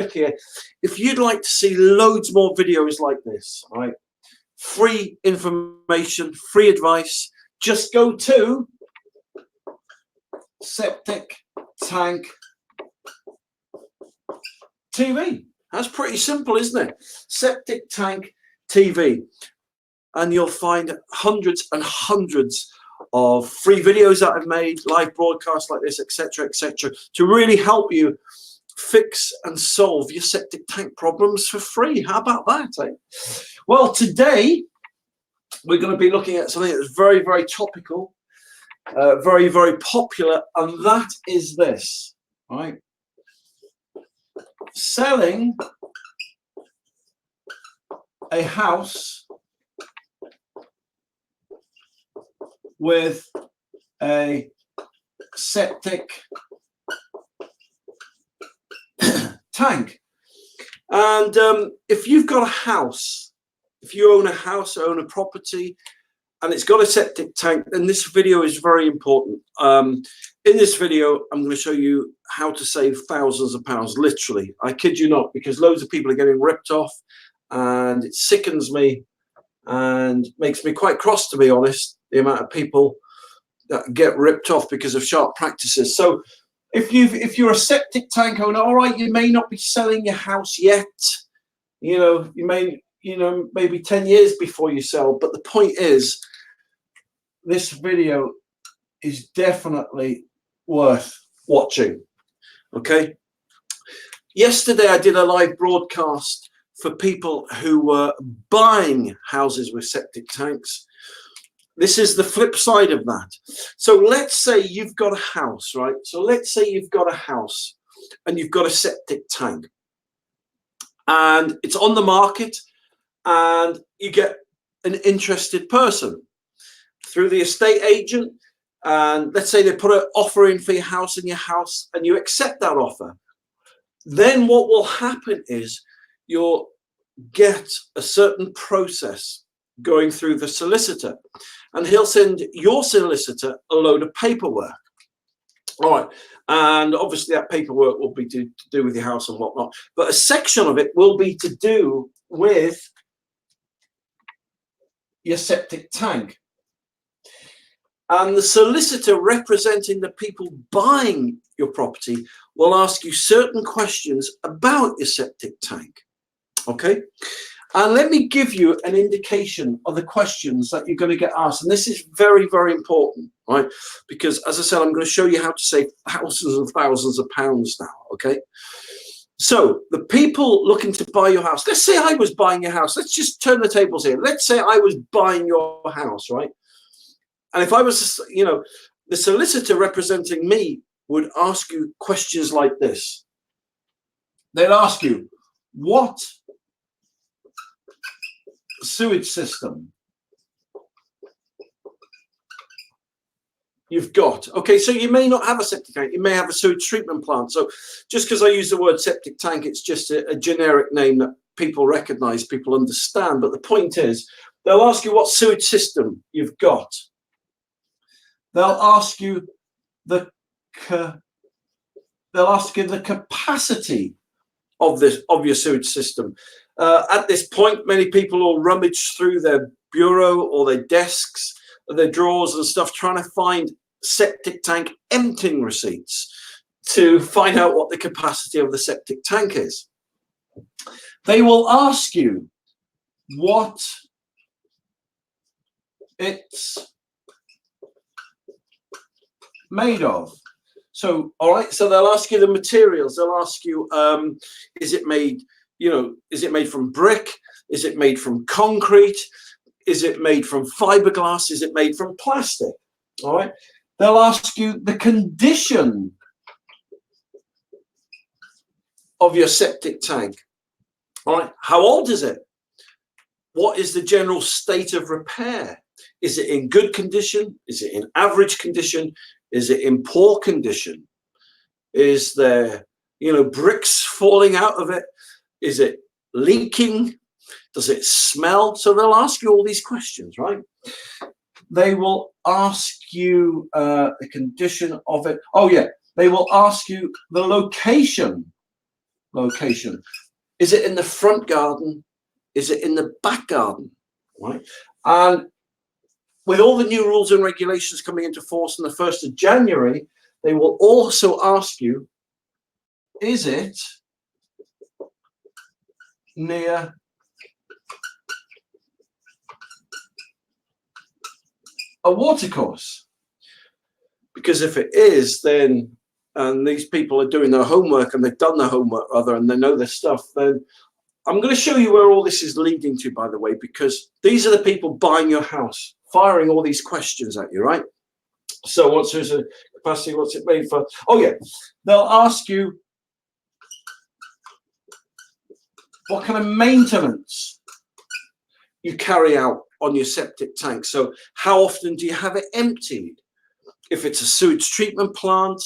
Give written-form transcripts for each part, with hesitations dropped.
here. If you'd like to see loads more videos like this, right? Free information, free advice, just go to Septic Tank TV. That's pretty simple, isn't it? Septic Tank TV. And you'll find hundreds and hundreds of free videos that I've made, live broadcasts like this, etc., to really help you fix and solve your septic tank problems for free. How about that, eh? Well, today we're going to be looking at something that's very, very topical, very, very popular, and that is this, right? Selling a house with a septic tank. And if you've got a house, if you own a house, own a property, and it's got a septic tank, then this video is very important. In this video, I'm going to show you how to save thousands of pounds, literally. I kid you not, because loads of people are getting ripped off, and it sickens me and makes me quite cross, to be honest, the amount of people that get ripped off because of sharp practices. So if you're a septic tank owner, all right, you may not be selling your house yet. You know, you may, maybe 10 years before you sell. But the point is, this video is definitely worth watching. Okay. Yesterday, I did a live broadcast for people who were buying houses with septic tanks. This is the flip side of that. So let's say you've got a house, right? So let's say you've got a house and you've got a septic tank and it's on the market, and you get an interested person through the estate agent, and let's say they put an offer in for your house and you accept that offer. Then what will happen is you'll get a certain process going through the solicitor, and he'll send your solicitor a load of paperwork. All right, and obviously that paperwork will be to do with your house and whatnot, but a section of it will be to do with your septic tank. And the solicitor representing the people buying your property will ask you certain questions about your septic tank. Okay, and let me give you an indication of the questions that you're going to get asked. And this is very, very important, right? Because as I said, I'm going to show you how to save thousands and thousands of pounds now. Okay, so the people looking to buy your house, let's say I was buying your house. Let's just turn the tables here. Let's say I was buying your house, right? And if I was, the solicitor representing me would ask you questions like this. They'd ask you, what sewage system you've got? Okay, so you may not have a septic tank, you may have a sewage treatment plant. So just because I use the word septic tank, it's just a generic name that people recognize, people understand. But the point is, they'll ask you what sewage system you've got. They'll ask you the capacity of your sewage system. At this point, many people will rummage through their bureau or their desks, or their drawers and stuff, trying to find septic tank emptying receipts to find out what the capacity of the septic tank is. They will ask you what it's made of. So, all right, so they'll ask you the materials. They'll ask you, is it made, is it made from brick? Is it made from concrete? Is it made from fiberglass? Is it made from plastic? All right. They'll ask you the condition of your septic tank. All right. How old is it? What is the general state of repair? Is it in good condition? Is it in average condition? Is it in poor condition? Is there, bricks falling out of it? Is it leaking? Does it smell? So they'll ask you all these questions, right? They will ask you the condition of it. Oh, yeah. They will ask you the location location. Is it in the front garden? Is it in the back garden? Right. And with all the new rules and regulations coming into force on the 1st of January, they will also ask you, is it near a watercourse? Because if it is, then, and these people are doing their homework and they've done their homework rather, and they know their stuff, then I'm going to show you where all this is leading to, by the way, because these are the people buying your house, firing all these questions at you, right? So what's the capacity, what's it made for? Oh yeah, they'll ask you what kind of maintenance you carry out on your septic tank. So how often do you have it emptied? If it's a sewage treatment plant,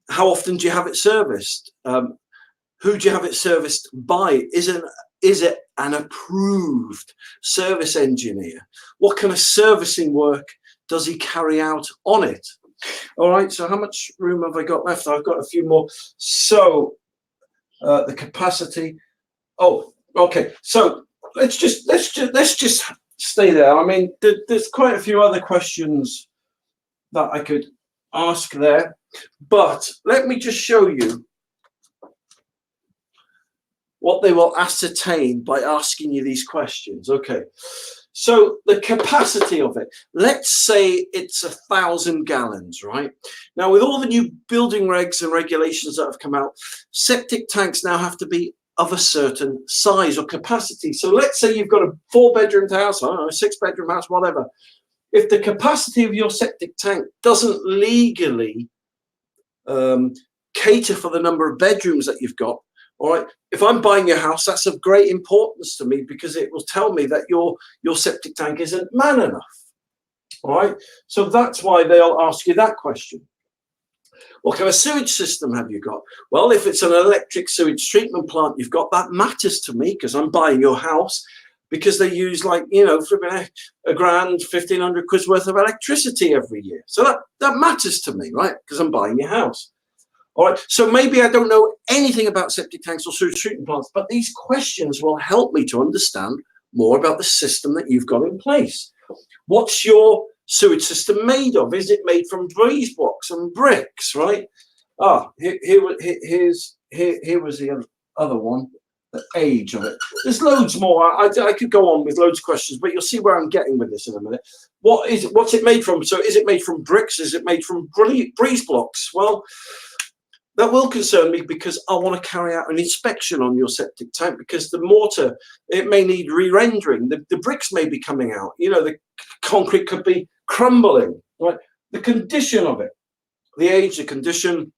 how often do you have it serviced? Who do you have it serviced by? Is it an approved service engineer? What kind of servicing work does he carry out on it? All right, so how much room have I got left? I've got a few more. So the capacity. Oh, okay. So let's just stay there. I mean, there's quite a few other questions that I could ask there, but let me just show you what they will ascertain by asking you these questions. Okay, so the capacity of it, let's say it's 1,000 gallons, right? Now, with all the new building regs and regulations that have come out, septic tanks now have to be of a certain size or capacity. So let's say you've got a 4-bedroom house, I don't know, a 6-bedroom house, whatever. If the capacity of your septic tank doesn't legally cater for the number of bedrooms that you've got, all right, if I'm buying your house, that's of great importance to me because it will tell me that your septic tank isn't man enough. All right, so that's why they'll ask you that question. What kind of sewage system have you got? Well, if it's an electric sewage treatment plant you've got, that matters to me because I'm buying your house, because they use, like, you know, for a grand, 1,500 quid's worth of electricity every year. So that matters to me, right? Because I'm buying your house. All right. So maybe I don't know anything about septic tanks or sewage treatment plants, but these questions will help me to understand more about the system that you've got in place. What's your sewage system made of? Is it made from breeze blocks and bricks, right? Here was the other one. The age of it. There's loads more. I could go on with loads of questions, but you'll see where I'm getting with this in a minute. What's it made from? So is it made from bricks? Is it made from breeze blocks? Well, that will concern me because I want to carry out an inspection on your septic tank because the mortar, it may need re-rendering. The bricks may be coming out. You know, the concrete could be crumbling. Right? The condition of it, the age, the condition.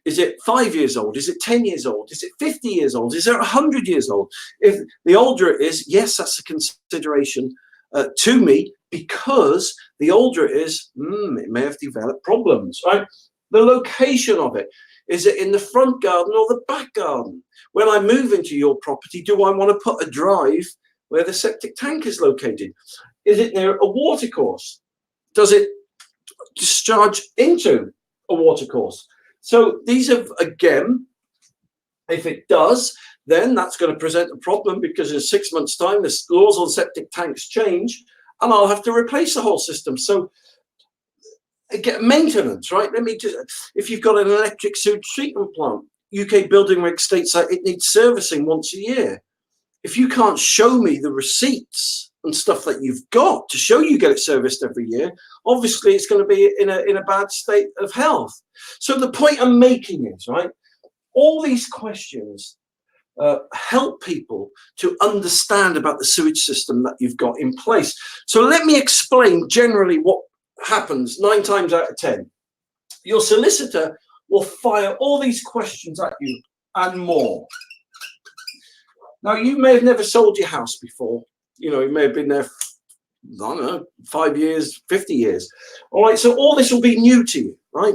Is it 5 years old? Is it 10 years old? Is it 50 years old? Is it 100 years old? If the older it is, yes, that's a consideration to me because the older it is, it may have developed problems, right? The location of it. Is it in the front garden or the back garden? When I move into your property, do I want to put a drive where the septic tank is located? Is it near a watercourse? Does it discharge into a watercourse? So these are, again, if it does, then that's going to present a problem because in 6 months' time, the laws on septic tanks change and I'll have to replace the whole system. So get maintenance, right? Let me just, if you've got an electric sewage treatment plant, UK building reg states that it needs servicing once a year. If you can't show me the receipts and stuff that you've got to show you get it serviced every year, obviously it's going to be in a bad state of health. So the point I'm making is, right, all these questions help people to understand about the sewage system that you've got in place. So let me explain generally what happens 9 times out of 10. Your solicitor will fire all these questions at you and more. Now, you may have never sold your house before. You know, you may have been there, I don't know, 5 years, 50 years. All right, so all this will be new to you, right?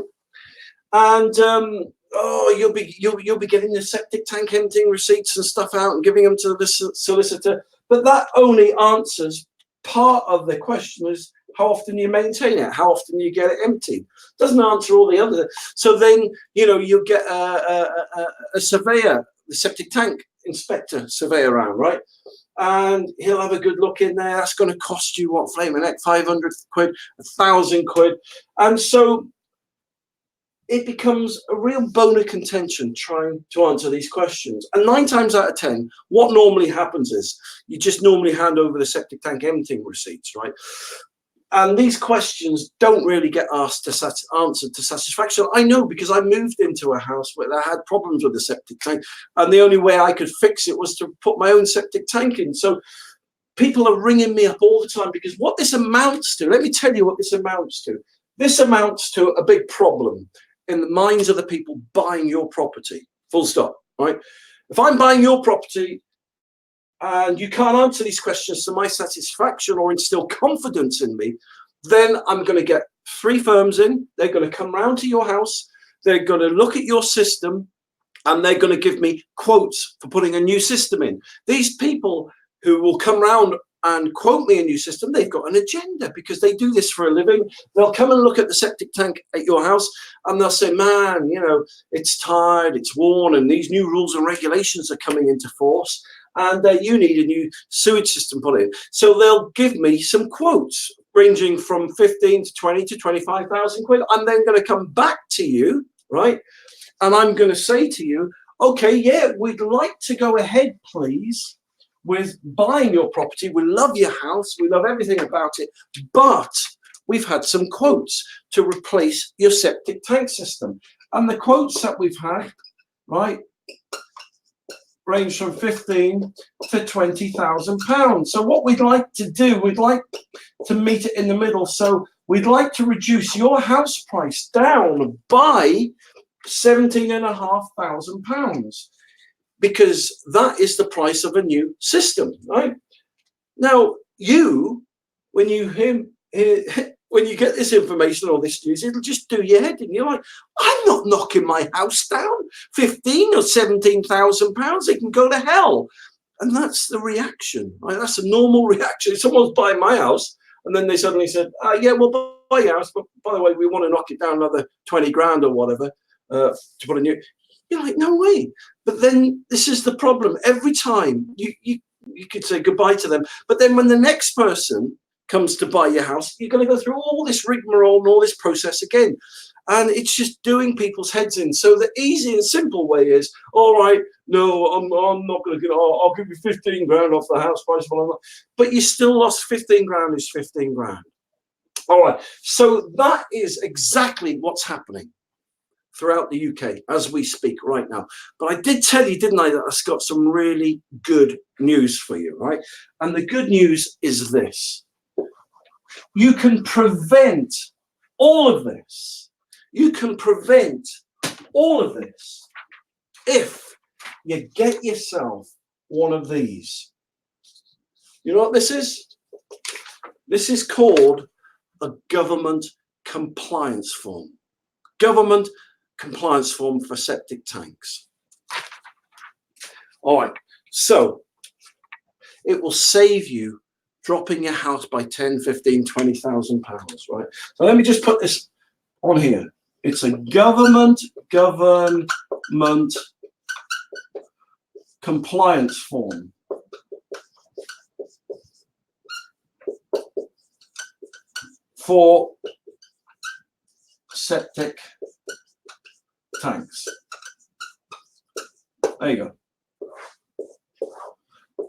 And you'll be getting the septic tank emptying receipts and stuff out and giving them to the solicitor. But that only answers part of the question is, how often you maintain it, how often you get it emptied. Doesn't answer all the other. So then, you know, you get a surveyor, the septic tank inspector surveyor around, right? And he'll have a good look in there. That's going to cost you what, flaming heck, 500 quid, 1,000 quid. And so it becomes a real bone of contention trying to answer these questions. And 9 times out of 10, what normally happens is you just normally hand over the septic tank emptying receipts, right? And these questions don't really get asked to answered to satisfaction. I know, because I moved into a house where I had problems with the septic tank, and the only way I could fix it was to put my own septic tank in. So people are ringing me up all the time, because what this amounts to, let me tell you what this amounts to. This amounts to a big problem in the minds of the people buying your property, full stop, right? If I'm buying your property and you can't answer these questions to my satisfaction or instill confidence in me, then I'm going to get 3 firms in. They're going to come round to your house. They're going to look at your system, and they're going to give me quotes for putting a new system in. These people who will come round and quote me a new system, they've got an agenda, because they do this for a living. They'll come and look at the septic tank at your house, and they'll say, man, you know, it's tired, it's worn, and these new rules and regulations are coming into force, and you need a new sewage system put in. So they'll give me some quotes ranging from 15 to 20 to 25,000 quid. I'm then going to come back to you, right? And I'm going to say to you, okay, yeah, we'd like to go ahead, please, with buying your property. We love your house. We love everything about it. But we've had some quotes to replace your septic tank system. And the quotes that we've had, right, range from 15 to 20,000 pounds. So what we'd like to do, we'd like to meet it in the middle. So we'd like to reduce your house price down by 17,500 pounds, because that is the price of a new system, right? Now, when you when you get this information or this news, it'll just do your head in. You're like, I'm not knocking my house down. 15 or 17,000 pounds, it can go to hell. And that's the reaction, right? That's a normal reaction. If someone's buying my house and then they suddenly said, yeah, we'll buy your house, but by the way, we want to knock it down another 20 grand or whatever to put a new. You're like, no way. But then this is the problem. Every time you could say goodbye to them, but then when the next person comes to buy your house, you're going to go through all this rigmarole and all this process again. And it's just doing people's heads in. So the easy and simple way is, all right, no, I'm not going to get, I'll give you 15 grand off the house price. But you still lost 15 grand is 15 grand. All right. So that is exactly what's happening throughout the UK as we speak right now. But I did tell you, didn't I, that I've got some really good news for you, right? And the good news is this. You can prevent all of this. You can prevent all of this if you get yourself one of these. You know what this is? This is called a government compliance form. Government compliance form for septic tanks. All right, so it will save you dropping your house by 10, 15, 20,000 pounds, right? So let me just put this on here. It's a government compliance form. For septic tanks. There you go.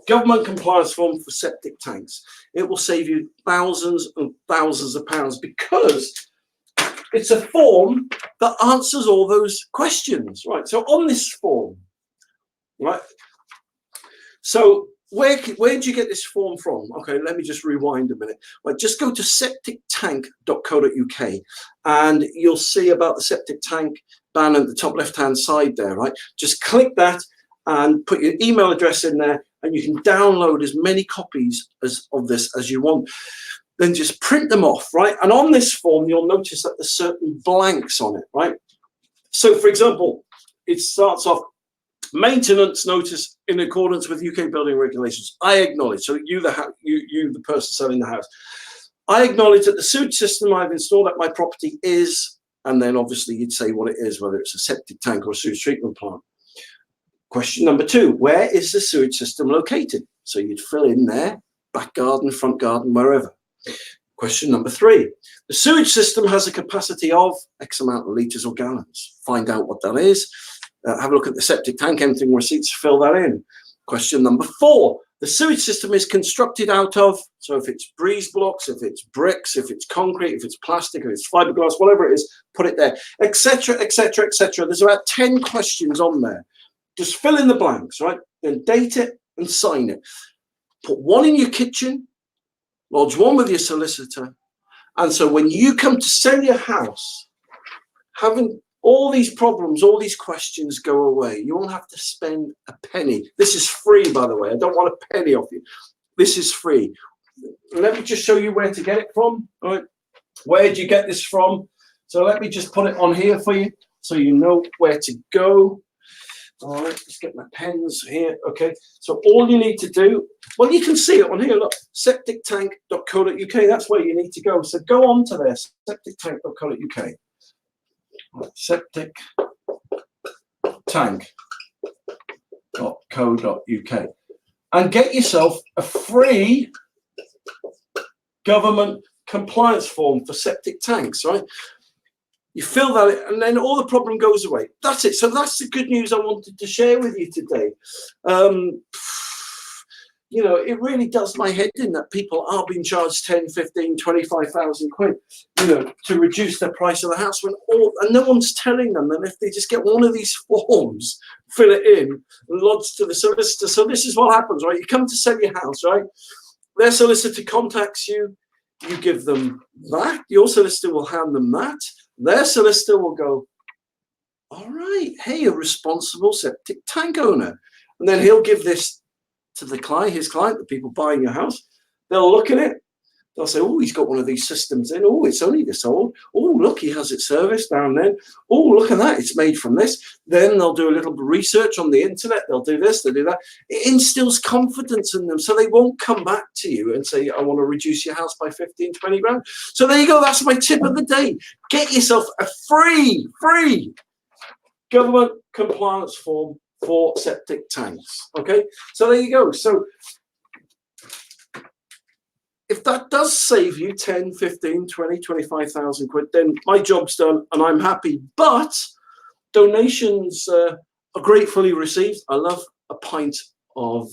Government compliance form for septic tanks. It will save you thousands and thousands of pounds, because it's a form that answers all those questions, right? So on this form, right? So where did you get this form from? Okay, let me just rewind a minute. Right, just go to septictank.co.uk and you'll see about the septic tank banner at the top left-hand side there, right? Just click that and put your email address in there, and you can download as many copies of this as you want. Then just print them off, right? And on this form, you'll notice that there's certain blanks on it, right? So, for example, it starts off, maintenance notice in accordance with UK building regulations. I acknowledge. So you, the person selling the house. I acknowledge that the sewage system I've installed at my property is, and then obviously you'd say what it is, whether it's a septic tank or a sewage treatment plant. Question number 2, where is the sewage system located? So you'd fill in there, back garden, front garden, wherever. Question number 3, the sewage system has a capacity of X amount of litres or gallons. Find out what that is. Have a look at the septic tank, emptying receipts, fill that in. Question number 4, the sewage system is constructed out of, so if it's breeze blocks, if it's bricks, if it's concrete, if it's plastic, if it's fiberglass, whatever it is, put it there, etc., etc., etc. There's about 10 questions on there. Just fill in the blanks, right? Then date it and sign it. Put one in your kitchen, lodge one with your solicitor. And so when you come to sell your house, having all these problems, all these questions go away. You won't have to spend a penny. This is free, by the way. I don't want a penny off you. This is free. Let me just show you where to get it from. All right. Where do you get this from? So let me just put it on here for you so you know where to go. All right, let's get my pens here. Okay, so all you need to do, well, you can see it on here. Look, septictank.co.uk. That's where you need to go. So go on to there, septictank.co.uk. Septictank.co.uk, and get yourself a free government compliance form for septic tanks, right? You fill that in, and then all the problem goes away. That's it. So that's the good news I wanted to share with you today. You know, it really does my head in that people are being charged 10, 15, 25,000 quid, you know, to reduce the price of the house and no one's telling them that if they just get one of these forms, fill it in, and lodge to the solicitor. So this is what happens, right? You come to sell your house, right? Their solicitor contacts you, you give them that, your solicitor will hand them that, their solicitor will go, all right, hey, a responsible septic tank owner. And then he'll give this to the client, his client, the people buying your house. They'll look at it. They'll say, oh, he's got one of these systems in. Oh, it's only this old. Oh, look, he has it serviced down there. Oh, look at that. It's made from this. Then they'll do a little research on the internet. They'll do this, they'll do that. It instills confidence in them. So they won't come back to you and say, I want to reduce your house by 15, 20 grand. So there you go. That's my tip of the day. Get yourself a free government compliance form for septic tanks. Okay, so there you go. So if that does save you 10, 15, 20, 25,000 quid, then my job's done and I'm happy. But donations are gratefully received. I love a pint of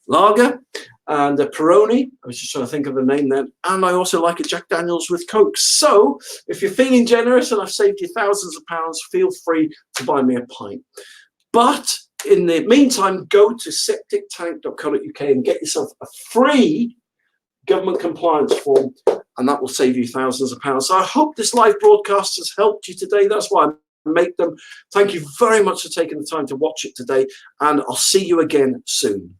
lager and a Peroni. I was just trying to think of the name then. And I also like a Jack Daniels with Coke. So if you're feeling generous and I've saved you thousands of pounds, feel free to buy me a pint. But in the meantime, go to septictank.co.uk and get yourself a free government compliance form, and that will save you thousands of pounds. So I hope this live broadcast has helped you today. That's why I make them. Thank you very much for taking the time to watch it today, and I'll see you again soon.